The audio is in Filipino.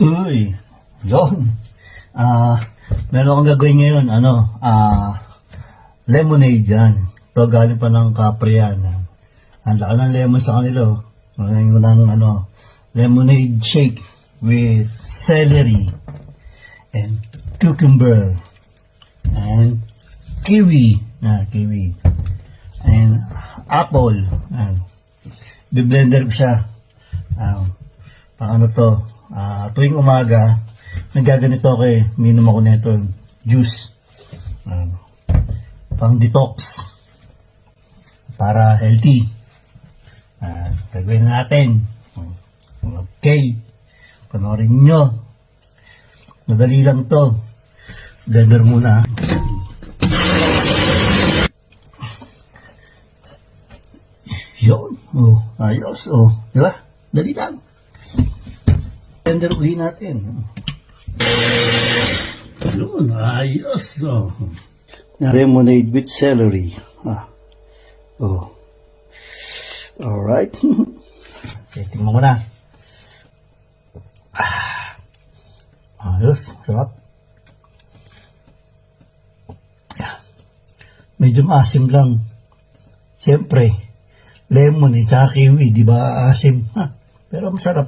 Uy, yun. Meron akong gagawin ngayon, lemonade yan. Ito galing pa ng Capri yan. Ang laki ng lemon sa kanila. Ngayon ng lemonade shake with celery and cucumber and kiwi. Kiwi. And apple. Biblender ko siya. Paano to? Tuwing umaga, nagaganito ako minum ako nito, juice. Pang detox. Para healthy. Gagawin natin. Okay. Panoorin nyo. Madali lang to. Blender muna. Yun. Ayos. Diba? Dali lang. Blender ulit natin. Yun. Ayos. Lemonade with celery. Alright. Okay, tingnan mo na. Ayos. Sarap. Medyo maasim lang. Siyempre, lemon tsaka kiwi, di ba? Asim. Pero masarap.